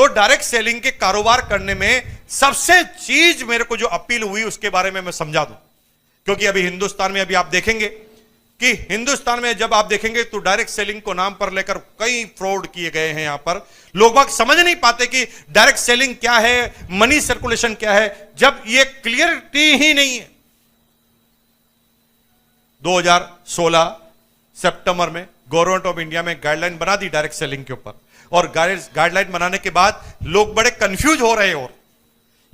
तो direct selling के कारोबार करने में सबसे चीज मेरे को जो अपील हुई उसके बारे में मैं समझा दूं, क्योंकि अभी हिंदुस्तान में अभी आप देखेंगे कि हिंदुस्तान में जब आप देखेंगे तो डायरेक्ट सेलिंग को नाम पर लेकर कई फ्रॉड किए गए हैं। यहां पर लोग बाग समझ नहीं पाते कि डायरेक्ट सेलिंग क्या है, मनी सर्कुलेशन क्या है, जब ये क्लियरिटी ही नहीं है। 2016 सितंबर में गवर्नमेंट ऑफ इंडिया में गाइडलाइन बना दी डायरेक्ट सेलिंग के ऊपर, और गाइडलाइन बनाने के बाद लोग बड़े कंफ्यूज हो रहे हैं और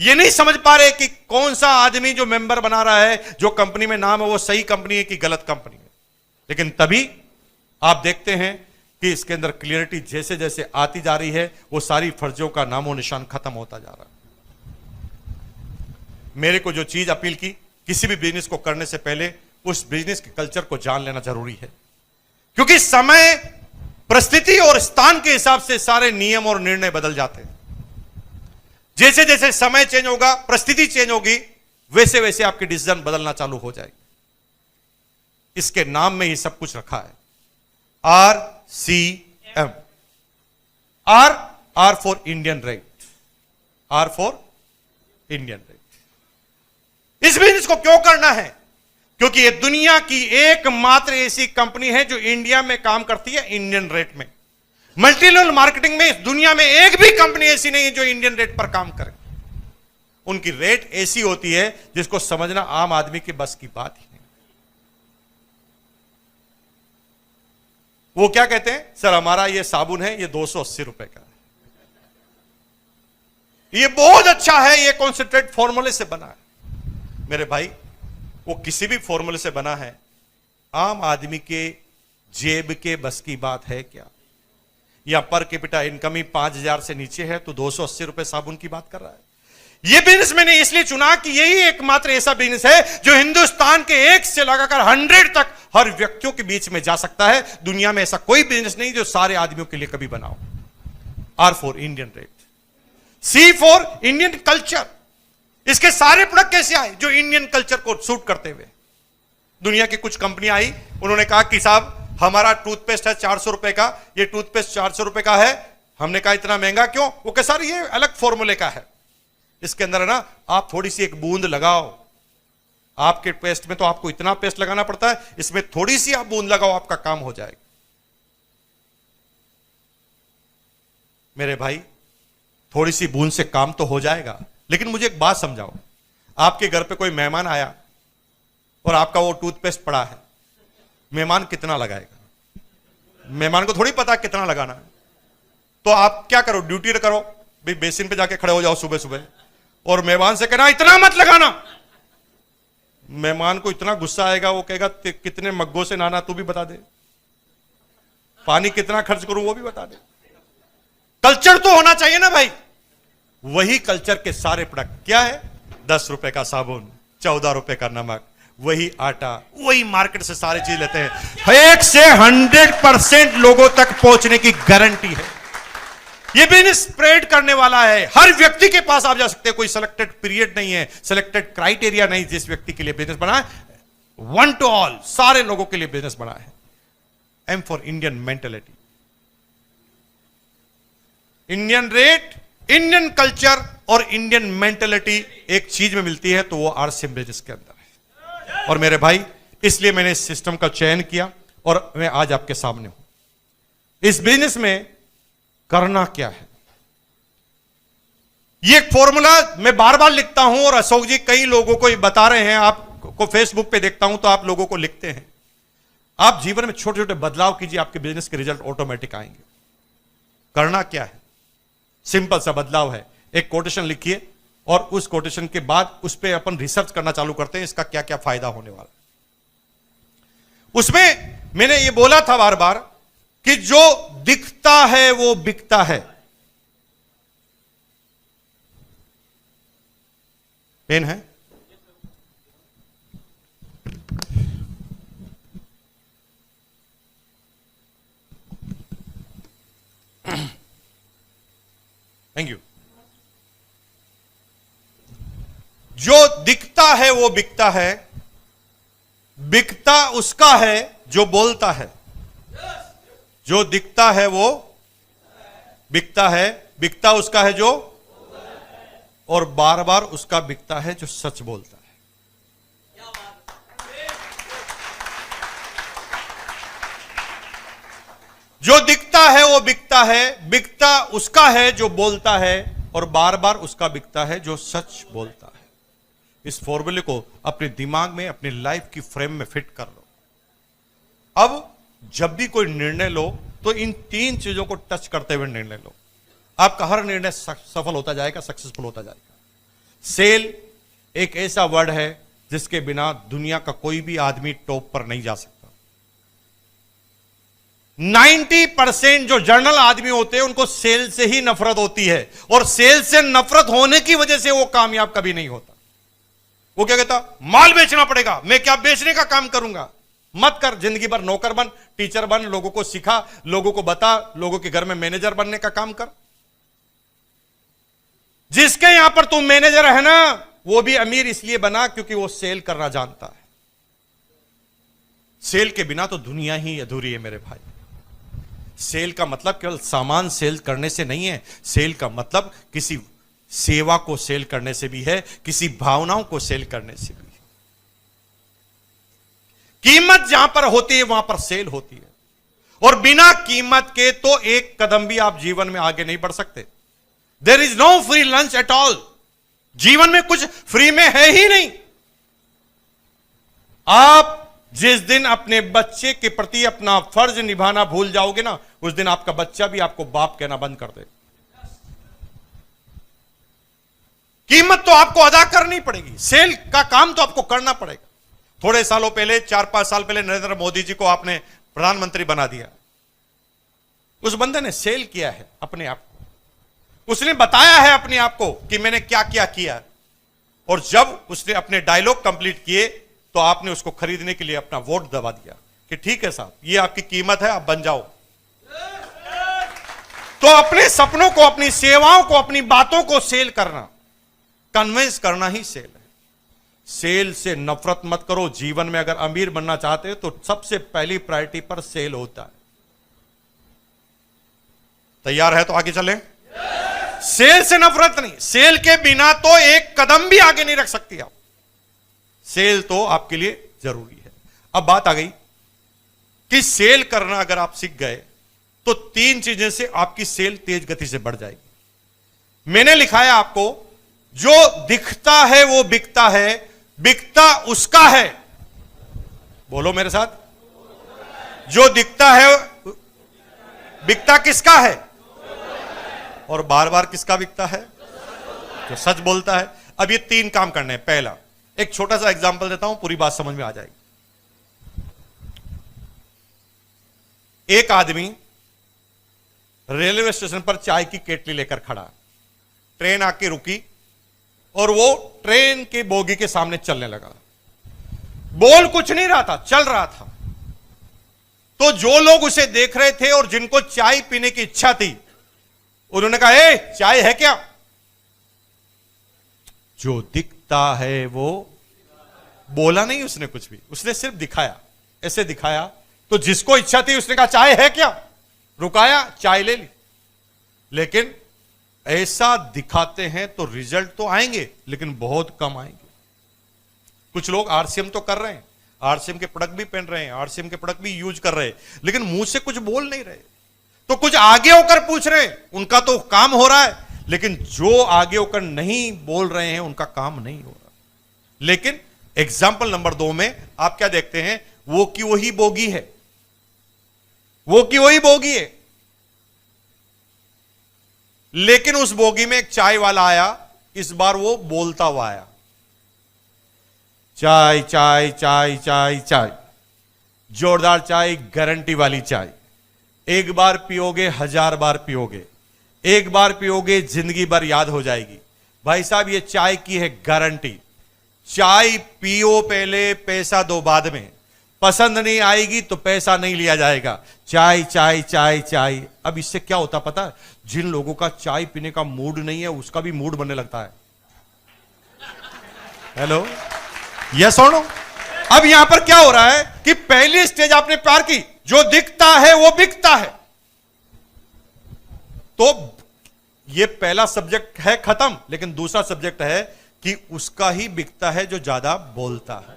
ये नहीं समझ पा रहे कि कौन सा आदमी जो मेंबर बना रहा है, जो कंपनी में नाम है, वो सही कंपनी है कि गलत कंपनी है। लेकिन तभी आप देखते हैं कि इसके अंदर क्लियरिटी जैसे जैसे आती जा रही है, वो सारी फर्जियों का नामो निशान खत्म होता जा रहा है। मेरे को जो चीज अपील की, किसी भी बिजनेस को करने से पहले उस बिजनेस के कल्चर को जान लेना जरूरी है, क्योंकि समय, परिस्थिति और स्थान के हिसाब से सारे नियम और निर्णय बदल जाते हैं। जैसे जैसे समय चेंज होगा, परिस्थिति चेंज होगी, वैसे वैसे आपकी डिसीजन बदलना चालू हो जाएगी। इसके नाम में ही सब कुछ रखा है, RCM। R for Indian rate, R for Indian rate. इस बिजनेस को क्यों करना है? क्योंकि ये दुनिया की एकमात्र ऐसी कंपनी है जो इंडिया में काम करती है इंडियन रेट में। मल्टीलेवल मार्केटिंग में इस दुनिया में एक भी कंपनी ऐसी नहीं है जो इंडियन रेट पर काम करे। उनकी रेट ऐसी होती है जिसको समझना आम आदमी के बस की बात ही नहीं। वो क्या कहते हैं, सर हमारा ये साबुन है, ये 280 रुपए का है, ये बहुत अच्छा है, ये कॉन्सेंट्रेट फॉर्मूले से बना है। मेरे भाई, वो किसी भी फॉर्मूले से बना है, आम आदमी के जेब के बस की बात है क्या? या पर कैपिटा इनकम ही 5,000 से नीचे है तो 280 रुपए साबुन की बात कर रहा है। यह बिजनेस मैंने इसलिए चुना कि यही एकमात्र ऐसा बिजनेस है जो हिंदुस्तान के 1 से लगाकर 100 तक हर व्यक्तियों के बीच में जा सकता है। दुनिया में ऐसा कोई बिजनेस नहीं जो सारे आदमियों के लिए कभी बनाओ। R for Indian rate, C for Indian culture. इसके सारे प्रोडक्ट कैसे आए? जो इंडियन कल्चर को सूट करते हुए। दुनिया की कुछ कंपनियां आई, उन्होंने कहा कि साहब हमारा टूथपेस्ट है 400 रुपए का, ये टूथपेस्ट 400 रुपए का है। हमने कहा इतना महंगा क्यों? वो कह सर ये अलग फॉर्मूले का है, इसके अंदर है ना आप थोड़ी सी एक बूंद लगाओ। आपके पेस्ट में तो आपको इतना पेस्ट लगाना पड़ता है, इसमें थोड़ी सी आप बूंद लगाओ, आपका काम हो जाएगा। मेरे भाई, थोड़ी सी बूंद से काम तो हो जाएगा, लेकिन मुझे एक बात समझाओ। आपके घर पे कोई मेहमान आया और आपका वो टूथपेस्ट पड़ा है, मेहमान कितना लगाएगा? मेहमान को थोड़ी पता कितना लगाना है। तो आप क्या करो, ड्यूटी करो, भाई बेसिन पे जाके खड़े हो जाओ सुबह सुबह और मेहमान से कहना इतना मत लगाना। मेहमान को इतना गुस्सा आएगा, वो कहेगा कितने मग्गों से नहाना तू भी बता दे, पानी कितना खर्च करूं वो भी बता दे। कल्चर तो होना चाहिए ना भाई। वही कल्चर के सारे प्रोडक्ट क्या है? 10 रुपए का साबुन, 14 रुपए का नमक, वही आटा, वही मार्केट से सारी चीज लेते हैं। 1 से 100% लोगों तक पहुंचने की गारंटी है। ये बिजनेस स्प्रेड करने वाला है, हर व्यक्ति के पास आप जा सकते हैं। कोई सिलेक्टेड पीरियड नहीं है, सिलेक्टेड क्राइटेरिया नहीं। जिस व्यक्ति के लिए बिजनेस बना है, वन टू ऑल, सारे लोगों के लिए बिजनेस बना है। M for Indian mentality, Indian rate, Indian culture और इंडियन मेंटेलिटी एक चीज में मिलती है तो वो RCM बिजनेस के अंदर है। और मेरे भाई, इसलिए मैंने इस सिस्टम का चयन किया और मैं आज आपके सामने हूं। इस बिजनेस में करना क्या है, ये एक फॉर्मूला मैं बार बार लिखता हूं और अशोक जी कई लोगों को ये बता रहे हैं। आपको फेसबुक पे देखता हूं तो आप लोगों को लिखते हैं। आप जीवन में छोटे छोटे बदलाव कीजिए, आपके बिजनेस के रिजल्ट ऑटोमेटिक आएंगे। करना क्या है? सिंपल सा बदलाव है। एक कोटेशन लिखिए और उस कोटेशन के बाद उस पर अपन रिसर्च करना चालू करते हैं, इसका क्या क्या फायदा होने वाला। उसमें मैंने ये बोला था बार बार कि जो दिखता है वो बिकता है। पेन है? Thank you. जो दिखता है वो बिकता है, बिकता उसका है जो बोलता है। जो दिखता है वो बिकता है, बिकता उसका है जो, और बार बार उसका बिकता है जो सच बोलता है। जो दिखता है वो बिकता है, बिकता उसका है जो बोलता है, और बार बार उसका बिकता है जो सच बोलता है। इस फॉर्मूले को अपने दिमाग में, अपनी लाइफ की फ्रेम में फिट कर लो। अब जब भी कोई निर्णय लो तो इन तीन चीजों को टच करते हुए निर्णय लो। आपका हर निर्णय सफल होता जाएगा, सक्सेसफुल होता जाएगा। सेल एक ऐसा वर्ड है जिसके बिना दुनिया का कोई भी आदमी टॉप पर नहीं जा सकता। 90% जो जर्नल आदमी होते हैं उनको सेल से ही नफरत होती है, और सेल से नफरत होने की वजह से वो कामयाब कभी नहीं होता। वो क्या कहता, माल बेचना पड़ेगा, मैं क्या बेचने का काम करूंगा। मत कर, जिंदगी भर नौकर बन, टीचर बन, लोगों को सिखा, लोगों को बता, लोगों के घर में मैनेजर बनने का काम कर। जिसके यहां पर तुम मैनेजर है ना, वो भी अमीर इसलिए बना क्योंकि वो सेल करना जानता है। सेल के बिना तो दुनिया ही अधूरी है मेरे भाई। सेल का मतलब केवल सामान सेल करने से नहीं है, सेल का मतलब किसी सेवा को सेल करने से भी है, किसी भावनाओं को सेल करने से भी है। कीमत जहां पर होती है वहां पर सेल होती है, और बिना कीमत के तो एक कदम भी आप जीवन में आगे नहीं बढ़ सकते। There is no free lunch at all. जीवन में कुछ फ्री में है ही नहीं। आप जिस दिन अपने बच्चे के प्रति अपना फर्ज निभाना भूल जाओगे ना, उस दिन आपका बच्चा भी आपको बाप कहना बंद कर देगा। कीमत तो आपको अदा करनी पड़ेगी, सेल का काम तो आपको करना पड़ेगा। थोड़े सालों पहले, 4-5 साल पहले नरेंद्र मोदी जी को आपने प्रधानमंत्री बना दिया। उस बंदे ने सेल किया है अपने आप को, उसने बताया है अपने आप को कि मैंने क्या क्या किया, और जब उसने अपने डायलॉग कंप्लीट किए तो आपने उसको खरीदने के लिए अपना वोट दबा दिया कि ठीक है साहब, ये आपकी कीमत है, आप बन जाओ। तो अपने सपनों को, अपनी सेवाओं को, अपनी बातों को सेल करना, कन्विंस करना ही सेल है। सेल से नफरत मत करो। जीवन में अगर अमीर बनना चाहते हो तो सबसे पहली प्रायोरिटी पर सेल होता है। तैयार है तो आगे चले। सेल से नफरत नहीं, सेल के बिना तो एक कदम भी आगे नहीं रख सकती आप। सेल तो आपके लिए जरूरी है। अब बात आ गई कि सेल करना अगर आप सीख गए तो 3 चीजें से आपकी सेल तेज गति से बढ़ जाएगी। मैंने लिखा है आपको, जो दिखता है वो बिकता है, बिकता उसका है। बोलो मेरे साथ, जो दिखता है बिकता किसका है, और बार बार किसका बिकता है, जो सच बोलता है। अब ये 3 काम करने हैं। पहला, एक छोटा सा एग्जांपल देता हूं, पूरी बात समझ में आ जाएगी। एक आदमी रेलवे स्टेशन पर चाय की केटली लेकर खड़ा, ट्रेन आके रुकी और वो ट्रेन के बोगी के सामने चलने लगा। बोल कुछ नहीं रहा था, चल रहा था। तो जो लोग उसे देख रहे थे और जिनको चाय पीने की इच्छा थी, उन्होंने कहा, ए चाय है क्या। जो दिखता है वो, बोला नहीं उसने कुछ भी, उसने सिर्फ दिखाया, ऐसे दिखाया। तो जिसको इच्छा थी उसने कहा चाय है क्या, रुकाया, चाय ले ली। लेकिन ऐसा दिखाते हैं तो रिजल्ट तो आएंगे, लेकिन बहुत कम आएंगे। कुछ लोग आरसीएम तो कर रहे हैं, आरसीएम के प्रोडक्ट भी पहन रहे हैं, आरसीएम के प्रोडक्ट भी यूज कर रहे हैं, लेकिन मुंह से कुछ बोल नहीं रहे। तो कुछ आगे होकर पूछ रहे हैं, उनका तो काम हो रहा है, लेकिन जो आगे होकर नहीं बोल रहे हैं उनका काम नहीं हो रहा। लेकिन एग्जाम्पल नंबर 2 में आप क्या देखते हैं, वो की वही बोगी है, वो की वही बोगी है, लेकिन उस बोगी में एक चाय वाला आया। इस बार वो बोलता हुआ आया, चाय चाय चाय चाय चाय, जोरदार चाय, गारंटी वाली चाय। एक बार पियोगे 1000 बार पियोगे, एक बार पियोगे जिंदगी भर याद हो जाएगी। भाई साहब, ये चाय की है गारंटी। चाय पियो पहले, पैसा दो बाद में। पसंद नहीं आएगी तो पैसा नहीं लिया जाएगा। चाय चाय चाय चाय। अब इससे क्या होता पता है, जिन लोगों का चाय पीने का मूड नहीं है उसका भी मूड बनने लगता है। हेलो, यस और नो। अब यहां पर क्या हो रहा है कि पहली स्टेज आपने पार की, जो दिखता है वो बिकता है। तो ये पहला सब्जेक्ट है खत्म, लेकिन दूसरा सब्जेक्ट है कि उसका ही बिकता है जो ज्यादा बोलता है।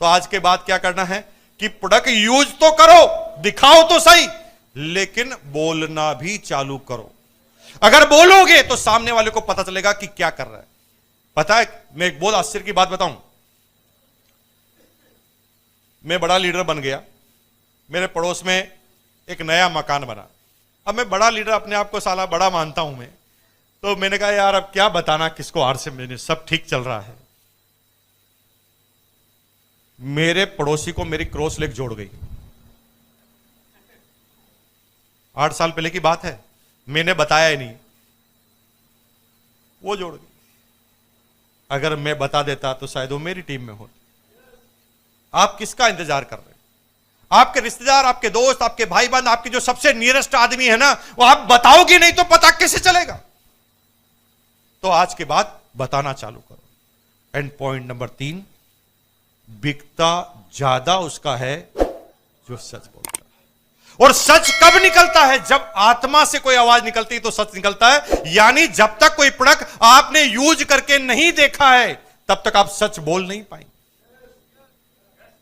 तो आज के बाद क्या करना है कि प्रोडक्ट यूज तो करो, दिखाओ तो सही, लेकिन बोलना भी चालू करो। अगर बोलोगे तो सामने वाले को पता चलेगा कि क्या कर रहा है। पता है, मैं एक बहुत आश्चर्य की बात बताऊं। मैं बड़ा लीडर बन गया, मेरे पड़ोस में एक नया मकान बना। अब मैं बड़ा लीडर अपने आप को साला बड़ा मानता हूं मैं, तो मैंने कहा यार अब क्या बताना किसको, हार से मैंने सब ठीक चल रहा है। मेरे पड़ोसी को मेरी क्रॉस लेग जोड़ गई। 8 साल पहले की बात है, मैंने बताया ही नहीं, वो जोड़ गई। अगर मैं बता देता तो शायद वो मेरी टीम में होती। आप किसका इंतजार कर रहे हैं? आपके रिश्तेदार, आपके दोस्त, आपके भाई बहन, आपके जो सबसे नियरेस्ट आदमी है ना, वो आप बताओगे नहीं तो पता कैसे चलेगा? तो आज के बाद बताना चालू करो। एंड पॉइंट नंबर 3, बिकता ज्यादा उसका है जो सच बोलता है। और सच कब निकलता है? जब आत्मा से कोई आवाज निकलती है तो सच निकलता है। यानी जब तक कोई प्रोडक्ट आपने यूज करके नहीं देखा है तब तक आप सच बोल नहीं पाएंगे।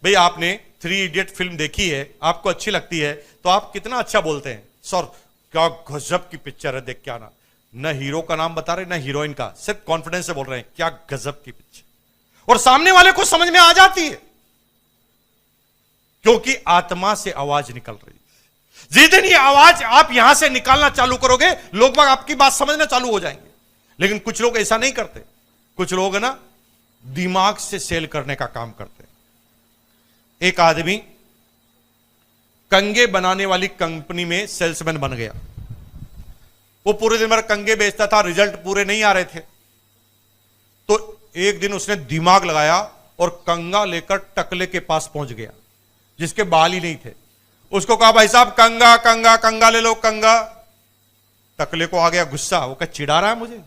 भाई आपने 3 इडियट फिल्म देखी है, आपको अच्छी लगती है तो आप कितना अच्छा बोलते हैं, सर क्या गजब की पिक्चर है, देख के आना। न हीरो का नाम बता रहे, न हीरोइन का, सिर्फ कॉन्फिडेंस से बोल रहे हैं क्या गजब की पिक्चर। और सामने वाले को समझ में आ जाती है, क्योंकि आत्मा से आवाज निकल रही है। जिस दिन ये आवाज आप यहां से निकालना चालू करोगे, लोग आपकी बात समझना चालू हो जाएंगे। लेकिन कुछ लोग ऐसा नहीं करते, कुछ लोग ना दिमाग से सेल करने का काम करते हैं। एक आदमी कंगे बनाने वाली कंपनी में सेल्समैन बन गया। वो पूरे दिन भर कंगे बेचता था, रिजल्ट पूरे नहीं आ रहे थे। तो एक दिन उसने दिमाग लगाया और कंगा लेकर टकले के पास पहुंच गया, जिसके बाल ही नहीं थे। उसको कहा भाई साहब कंगा कंगा कंगा ले लो, कंगा। टकले को आ गया गुस्सा, वो क्या चिढ़ा रहा है मुझे,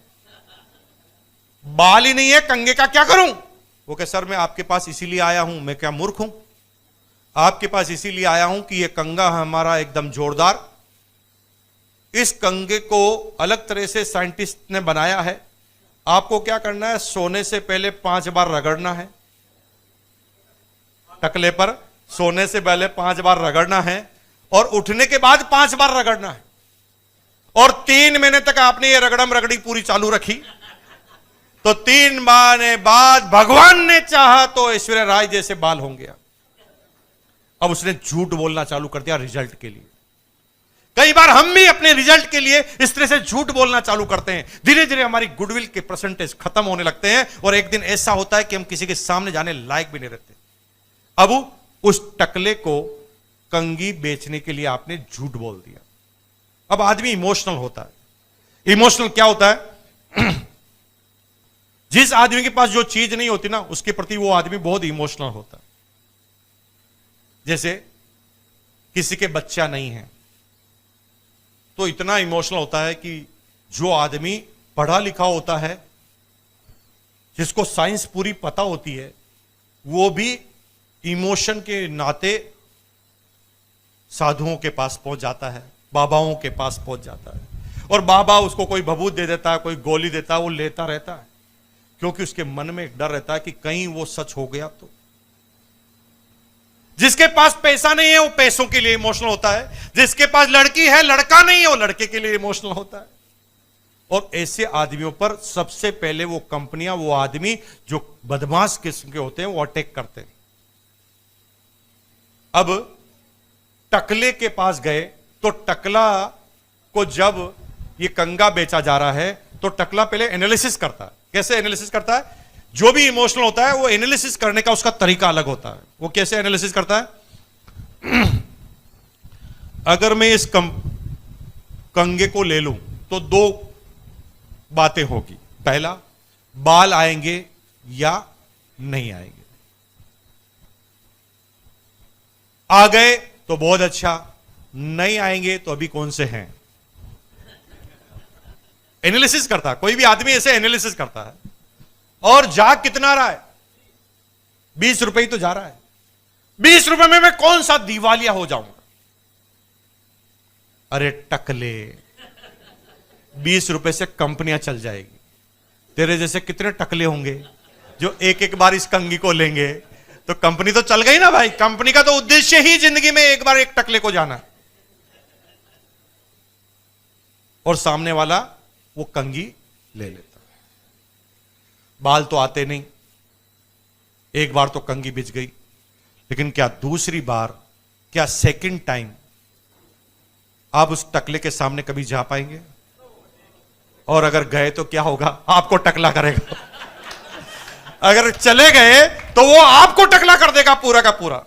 बाल ही नहीं है, कंगे का क्या करूं? वो कह सर मैं आपके पास इसीलिए आया हूं, मैं क्या मूर्ख हूं? आपके पास इसीलिए आया हूं कि ये कंगा हमारा एकदम जोरदार, इस कंगे को अलग तरह से साइंटिस्ट ने बनाया है। आपको क्या करना है, सोने से पहले 5 बार रगड़ना है टकले पर, सोने से पहले 5 बार रगड़ना है और उठने के बाद 5 बार रगड़ना है। और 3 महीने तक आपने ये रगड़म रगड़ी पूरी चालू रखी, तो 3 महीने बाद भगवान ने चाहा तो ऐश्वर्या राय जैसे बाल होंगे। अब उसने झूठ बोलना चालू कर दिया रिजल्ट के लिए। कई बार हम भी अपने रिजल्ट के लिए इस तरह से झूठ बोलना चालू करते हैं। धीरे धीरे हमारी गुडविल के परसेंटेज खत्म होने लगते हैं और एक दिन ऐसा होता है कि हम किसी के सामने जाने लायक भी नहीं रहते। अब उस टकले को कंगी बेचने के लिए आपने झूठ बोल दिया। अब आदमी इमोशनल होता है। इमोशनल क्या होता है? जिस आदमी के पास जो चीज नहीं होती ना, उसके प्रति वो आदमी बहुत इमोशनल होता है। जैसे किसी के बच्चा नहीं है तो इतना इमोशनल होता है कि जो आदमी पढ़ा लिखा होता है, जिसको साइंस पूरी पता होती है, वो भी इमोशन के नाते साधुओं के पास पहुंच जाता है, बाबाओं के पास पहुंच जाता है। और बाबा उसको कोई भभूत दे देता है, कोई गोली देता है, वो लेता रहता है, क्योंकि उसके मन में एक डर रहता है कि कहीं वो सच हो गया तो। जिसके पास पैसा नहीं है वो पैसों के लिए इमोशनल होता है, जिसके पास लड़की है, लड़का नहीं है, वो लड़के के लिए इमोशनल होता है। और ऐसे आदमियों पर सबसे पहले वो कंपनियां, वो आदमी जो बदमाश किस्म के होते हैं, वो अटैक करते हैं। अब टकले के पास गए तो टकला को जब ये कंगा बेचा जा रहा है तो टकला पहले एनालिसिस करता है। कैसे एनालिसिस करता है? जो भी इमोशनल होता है वो एनालिसिस करने का उसका तरीका अलग होता है। वो कैसे एनालिसिस करता है? अगर मैं इस कंगे को ले लूं तो 2 बातें होगी। पहला, बाल आएंगे या नहीं आएंगे। आ गए तो बहुत अच्छा, नहीं आएंगे तो अभी कौन से हैं। एनालिसिस करता है, कोई भी आदमी ऐसे एनालिसिस करता है। और जा कितना रहा है? 20 रुपए ही तो जा रहा है। 20 रुपए में मैं कौन सा दिवालिया हो जाऊंगा? अरे टकले, 20 रुपए से कंपनियां चल जाएगी। तेरे जैसे कितने टकले होंगे जो एक एक बार इस कंगी को लेंगे, तो कंपनी तो चल गई ना भाई। कंपनी का तो उद्देश्य ही जिंदगी में एक बार एक टकले को जाना, और सामने वाला वो कंगी ले लेता। बाल तो आते नहीं, एक बार तो कंगी बिछ गई, लेकिन क्या दूसरी बार, क्या सेकंड टाइम आप उस टकले के सामने कभी जा पाएंगे? और अगर गए तो क्या होगा? आपको टकला करेगा। अगर चले गए तो वो आपको टकला कर देगा पूरा का पूरा।